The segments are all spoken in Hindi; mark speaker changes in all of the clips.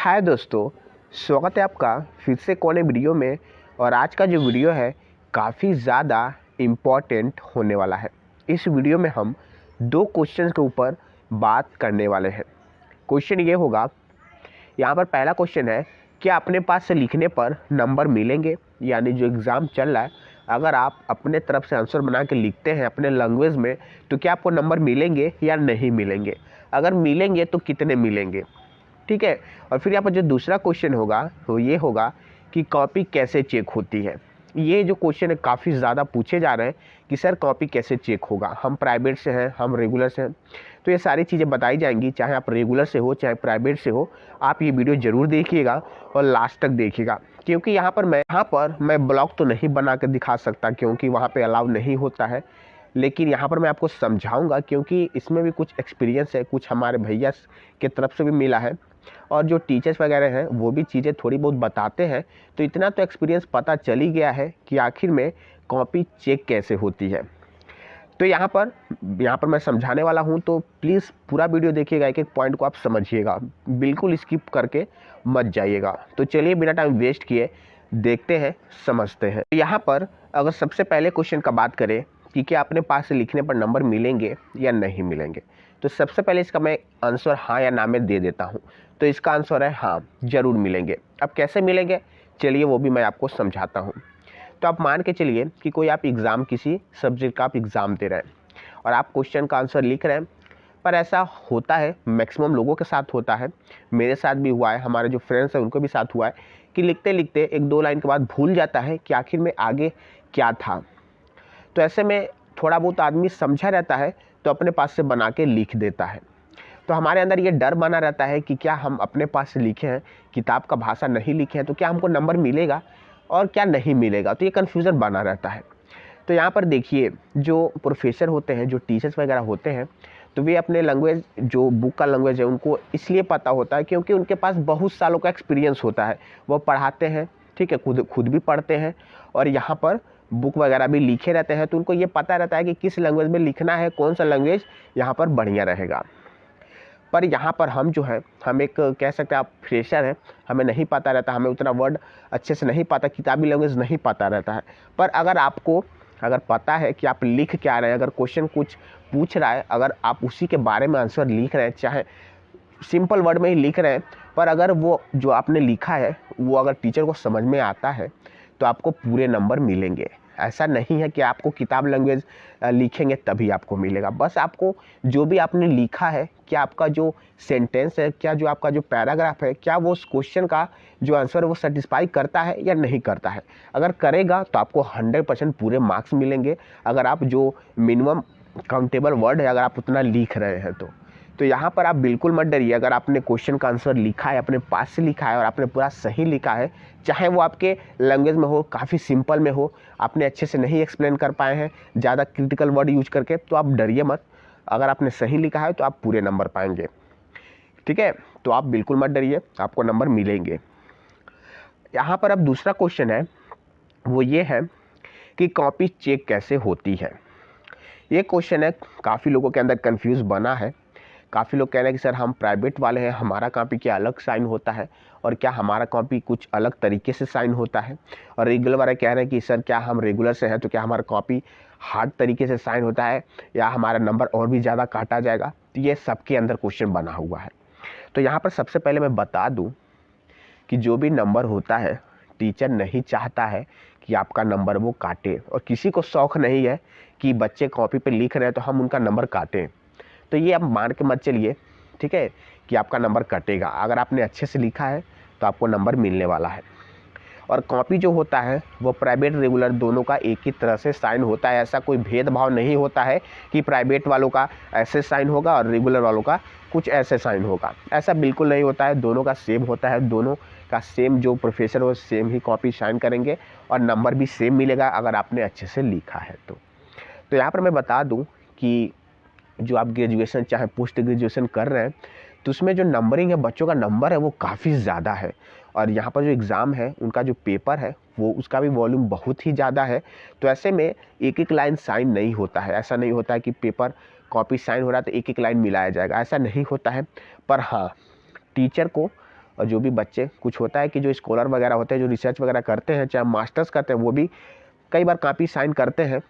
Speaker 1: हाय दोस्तों, स्वागत है आपका फिर से कोने वीडियो में। और आज का जो वीडियो है काफ़ी ज़्यादा इम्पॉर्टेंट होने वाला है। इस वीडियो में हम दो क्वेश्चन के ऊपर बात करने वाले हैं। क्वेश्चन ये होगा, यहाँ पर पहला क्वेश्चन है, क्या अपने पास से लिखने पर नंबर मिलेंगे? यानी जो एग्ज़ाम चल रहा है, अगर आप अपने तरफ से आंसर बना के लिखते हैं अपने लैंग्वेज में, तो क्या आपको नंबर मिलेंगे या नहीं मिलेंगे? अगर मिलेंगे तो कितने मिलेंगे? ठीक है। और फिर यहाँ पर जो दूसरा क्वेश्चन होगा वो ये होगा कि कॉपी कैसे चेक होती है। ये जो क्वेश्चन है काफ़ी ज़्यादा पूछे जा रहे हैं कि सर कॉपी कैसे चेक होगा, हम प्राइवेट से हैं, हम रेगुलर से हैं। तो ये सारी चीज़ें बताई जाएंगी, चाहे आप रेगुलर से हो चाहे प्राइवेट से हो। आप ये वीडियो ज़रूर देखिएगा और लास्ट तक देखिएगा, क्योंकि यहाँ पर मैं ब्लॉग तो नहीं बना कर दिखा सकता, क्योंकि वहाँ पर अलाउ नहीं होता है। लेकिन यहाँ पर मैं आपको समझाऊंगा, क्योंकि इसमें भी कुछ एक्सपीरियंस है, कुछ हमारे भैया के तरफ से भी मिला है, और जो टीचर्स वगैरह हैं वो भी चीज़ें थोड़ी बहुत बताते हैं। तो इतना तो एक्सपीरियंस पता चल ही गया है कि आखिर में कॉपी चेक कैसे होती है। तो यहाँ पर मैं समझाने वाला हूँ, तो प्लीज़ पूरा वीडियो देखिएगा, एक एक पॉइंट को आप समझिएगा, बिल्कुल स्किप करके मत जाइएगा। तो चलिए बिना टाइम वेस्ट किए देखते हैं, समझते हैं। यहाँ पर अगर सबसे पहले क्वेश्चन का बात करें कि क्या अपने पास से लिखने पर नंबर मिलेंगे या नहीं मिलेंगे, तो सबसे पहले इसका मैं आंसर हाँ या ना में दे देता हूँ। तो इसका आंसर है हाँ, ज़रूर मिलेंगे। अब कैसे मिलेंगे, चलिए वो भी मैं आपको समझाता हूँ। तो आप मान के चलिए कि कोई आप एग्ज़ाम, किसी सब्जेक्ट का आप एग्ज़ाम दे रहे हैं और आप क्वेश्चन का आंसर लिख रहे हैं, पर ऐसा होता है, मैक्सिमम लोगों के साथ होता है, मेरे साथ भी हुआ है, हमारे जो फ्रेंड्स हैं उनको भी साथ हुआ है कि लिखते लिखते एक दो लाइन के बाद भूल जाता है कि आखिर में आगे क्या था। तो ऐसे में थोड़ा बहुत आदमी समझा रहता है तो अपने पास से बना के लिख देता है। तो हमारे अंदर ये डर बना रहता है कि क्या हम अपने पास से लिखे हैं, किताब का भाषा नहीं लिखे हैं, तो क्या हमको नंबर मिलेगा और क्या नहीं मिलेगा। तो ये कन्फ्यूज़न बना रहता है। तो यहाँ पर देखिए, जो प्रोफेसर होते हैं, जो टीचर्स वगैरह होते हैं, तो वे अपने लैंग्वेज, जो बुक का लैंग्वेज है, उनको इसलिए पता होता है क्योंकि उनके पास बहुत सालों का एक्सपीरियंस होता है। वो पढ़ाते हैं, ठीक है, खुद भी पढ़ते हैं, और यहाँ पर बुक वगैरह भी लिखे रहते हैं। तो उनको ये पता रहता है कि किस लैंग्वेज में लिखना है, कौन सा लैंग्वेज यहाँ पर बढ़िया रहेगा। पर यहाँ पर हम जो है, हम एक कह सकते हैं आप फ्रेशर हैं, हमें नहीं पता रहता, हमें उतना वर्ड अच्छे से नहीं पता, किताबी लैंग्वेज नहीं पता रहता है। पर अगर पता है कि आप लिख क्या रहे हैं, अगर क्वेश्चन कुछ पूछ रहा है, अगर आप उसी के बारे में आंसर लिख रहे हैं, चाहे सिंपल वर्ड में ही लिख रहे हैं, पर अगर वो जो आपने लिखा है वो अगर टीचर को समझ में आता है, तो आपको पूरे नंबर मिलेंगे। ऐसा नहीं है कि आपको किताब लैंग्वेज लिखेंगे तभी आपको मिलेगा। बस आपको जो भी आपने लिखा है, क्या आपका जो सेंटेंस है, क्या जो आपका जो पैराग्राफ है, क्या वो उस क्वेश्चन का जो आंसर है वो सेटिस्फाई करता है या नहीं करता है। अगर करेगा तो आपको 100% पूरे मार्क्स मिलेंगे, अगर आप जो मिनिमम काउंटेबल वर्ड है, अगर आप उतना लिख रहे हैं तो यहाँ पर आप बिल्कुल मत डरिए। अगर आपने क्वेश्चन का आंसर लिखा है, अपने पास से लिखा है और आपने पूरा सही लिखा है, चाहे वो आपके लैंग्वेज में हो, काफ़ी सिंपल में हो, आपने अच्छे से नहीं एक्सप्लेन कर पाए हैं ज़्यादा क्रिटिकल वर्ड यूज करके, तो आप डरिए मत। अगर आपने सही लिखा है तो आप पूरे नंबर पाएंगे, ठीक है। तो आप बिल्कुल मत डरिए, आपको नंबर मिलेंगे। यहाँ पर अब दूसरा क्वेश्चन है, वो ये है कि कॉपी चेक कैसे होती है। ये क्वेश्चन है, काफ़ी लोगों के अंदर कन्फ्यूज़ बना है। काफ़ी लोग कह रहे हैं कि सर हम प्राइवेट वाले हैं, हमारा कॉपी क्या अलग साइन होता है, और क्या हमारा कॉपी कुछ अलग तरीके से साइन होता है। और रेगुलर वाले कह रहे हैं कि सर क्या हम रेगुलर से हैं तो क्या हमारा कॉपी हार्ड तरीके से साइन होता है, या हमारा नंबर और भी ज़्यादा काटा जाएगा। तो ये सबके अंदर क्वेश्चन बना हुआ है। तो यहाँ पर सबसे पहले मैं बता दूँ कि जो भी नंबर होता है, टीचर नहीं चाहता है कि आपका नंबर वो काटे, और किसी को शौक़ नहीं है कि बच्चे कॉपी पे लिख रहे हैं तो हम उनका नंबर काटें। तो ये आप मान के मत चलिए, ठीक है, कि आपका नंबर कटेगा। अगर आपने अच्छे से लिखा है तो आपको नंबर मिलने वाला है। और कॉपी जो होता है वो प्राइवेट रेगुलर दोनों का एक ही तरह से साइन होता है। ऐसा कोई भेदभाव नहीं होता है कि प्राइवेट वालों का ऐसे साइन होगा और रेगुलर वालों का कुछ ऐसे साइन होगा, ऐसा बिल्कुल नहीं होता है। दोनों का सेम होता है, दोनों का सेम, जो प्रोफेसर हो सेम ही कॉपी साइन करेंगे और नंबर भी सेम मिलेगा अगर आपने अच्छे से लिखा है तो यहाँ पर मैं बता दूँ कि जो आप ग्रेजुएशन चाहे पोस्ट ग्रेजुएशन कर रहे हैं, तो उसमें जो नंबरिंग है, बच्चों का नंबर है वो काफ़ी ज़्यादा है। और यहाँ पर जो एग्ज़ाम है, उनका जो पेपर है वो उसका भी वॉल्यूम बहुत ही ज़्यादा है। तो ऐसे में एक एक लाइन साइन नहीं होता है। ऐसा नहीं होता है कि पेपर कॉपी साइन हो रहा है तो एक एक लाइन मिलाया जाएगा, ऐसा नहीं होता है। पर हाँ, टीचर को और जो भी बच्चे, कुछ होता है कि जो स्कॉलर वगैरह होते हैं, जो रिसर्च वगैरह करते हैं, चाहे मास्टर्स करते हैं, वो भी कई बार कॉपी साइन करते हैं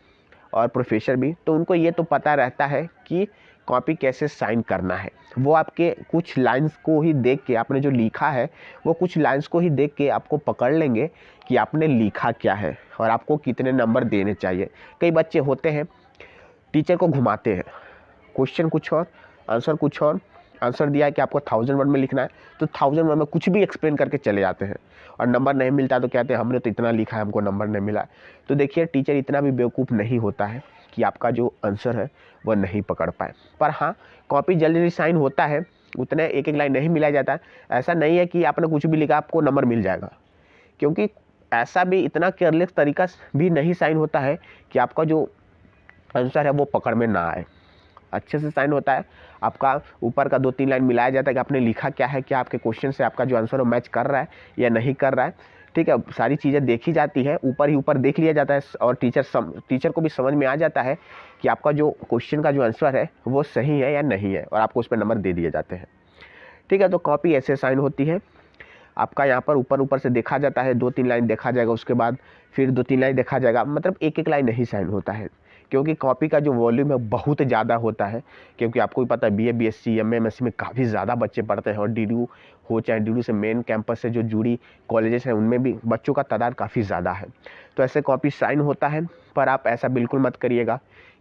Speaker 1: और प्रोफेसर भी, तो उनको ये तो पता रहता है कि कॉपी कैसे साइन करना है। वो आपके कुछ लाइंस को ही देख के, आपने जो लिखा है वो कुछ लाइंस को ही देख के आपको पकड़ लेंगे कि आपने लिखा क्या है और आपको कितने नंबर देने चाहिए। कई बच्चे होते हैं टीचर को घुमाते हैं, क्वेश्चन कुछ और, आंसर कुछ और, आंसर दिया है कि आपको 1000 वर्ड में लिखना है, तो 1000 वर्ड में कुछ भी एक्सप्लेन करके चले जाते हैं और नंबर नहीं मिलता तो कहते हैं हमने तो इतना लिखा है, हमको नंबर नहीं मिला। तो देखिए, टीचर इतना भी बेवकूफ़ नहीं होता है कि आपका जो आंसर है वह नहीं पकड़ पाए। पर हाँ, कॉपी जल्दी जल्दी साइन होता है, उतने एक एक लाइन नहीं मिलाया जाता है। ऐसा नहीं है कि आपने कुछ भी लिखा आपको नंबर मिल जाएगा, क्योंकि ऐसा भी इतना केयरलेस तरीका भी नहीं साइन होता है कि आपका जो आंसर है वो पकड़ में ना आए। अच्छे से साइन होता है, आपका ऊपर का 2-3 लाइन मिलाया जाता है कि आपने लिखा क्या है, क्या आपके क्वेश्चन से आपका जो आंसर है मैच कर रहा है या नहीं कर रहा है। ठीक है, सारी चीज़ें देखी जाती है, ऊपर ही ऊपर देख लिया जाता है और टीचर को भी समझ में आ जाता है कि आपका जो क्वेश्चन का जो आंसर है वो सही है या नहीं है, और आपको उस पर नंबर दे दिए जाते हैं। ठीक है, तो कॉपी ऐसे साइन होती है। आपका यहाँ पर ऊपर से देखा जाता है, 2-3 लाइन देखा जाएगा, उसके बाद फिर 2-3 लाइन देखा जाएगा, मतलब एक एक लाइन नहीं साइन होता है, क्योंकि कॉपी का जो वॉल्यूम है बहुत ज़्यादा होता है। क्योंकि आपको भी पता है BA BSc MA MSc में काफ़ी ज़्यादा बच्चे पढ़ते हैं, और DDU हो चाहे DDU से मेन कैंपस से जो जुड़ी कॉलेजेस हैं उनमें भी बच्चों का तादाद काफ़ी ज़्यादा है। तो ऐसे कॉपी साइन होता है, पर आप ऐसा बिल्कुल मत करिएगा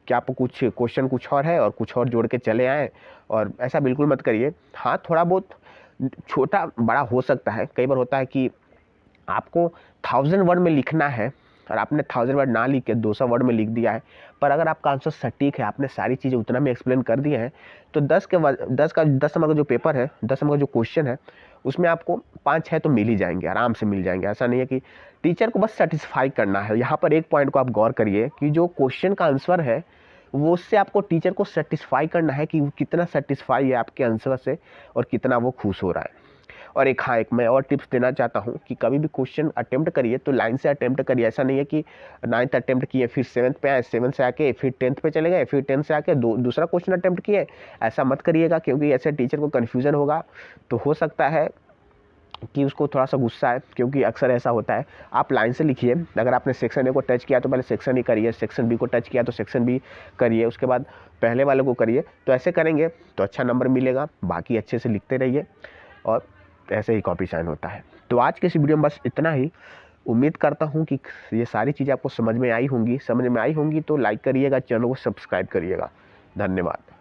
Speaker 1: कि आपको कुछ क्वेश्चन कुछ और है और कुछ और जोड़ के चले आएँ, और ऐसा बिल्कुल मत करिए। हाँ, थोड़ा बहुत छोटा बड़ा हो सकता है। कई बार होता है कि आपको 1000 वर्ड में लिखना है और आपने 1000 वर्ड ना लिख के 200 वर्ड में लिख दिया है, पर अगर आपका आंसर सटीक है, आपने सारी चीज़ें उतना में एक्सप्लेन कर दिए हैं, तो 10 नंबर का जो पेपर है, 10 नंबर का जो क्वेश्चन है, उसमें आपको 5-6 तो मिल ही जाएंगे, आराम से मिल जाएंगे। ऐसा नहीं है कि टीचर को बस सेटिस्फाई करना है। यहाँ पर एक पॉइंट को आप गौर करिए कि जो क्वेश्चन का आंसर है वो उससे आपको टीचर को सेटिस्फाई करना है कि वो कितना सेटिस्फाई है आपके आंसर से और कितना वो खुश हो रहा है। और एक मैं और टिप्स देना चाहता हूँ कि कभी भी क्वेश्चन अटेम्प्ट करिए तो लाइन से अटेम्प्ट करिए। ऐसा नहीं है कि 9th अटेम्प्ट किए फिर 7th पे आए, 7th से आके फिर 10th पे चले गए, फिर 10th से आके दूसरा क्वेश्चन अटेम्प्ट किए। ऐसा मत करिएगा, क्योंकि ऐसे टीचर को कन्फ्यूज़न होगा, तो हो सकता है कि उसको थोड़ा सा गुस्सा है, क्योंकि अक्सर ऐसा होता है। आप लाइन से लिखिए, अगर आपने सेक्शन ए को टच किया तो पहले सेक्शन ए करिए, सेक्शन बी को टच किया तो सेक्शन बी करिए, उसके बाद पहले वाले को करिए। तो ऐसे करेंगे तो अच्छा नंबर मिलेगा। बाकी अच्छे से लिखते रहिए और ऐसे ही कॉपी साइन होता है। तो आज के इस वीडियो में बस इतना ही। उम्मीद करता हूँ कि ये सारी चीज़ें आपको समझ में आई होंगी। तो लाइक करिएगा, चैनल को सब्सक्राइब करिएगा। धन्यवाद।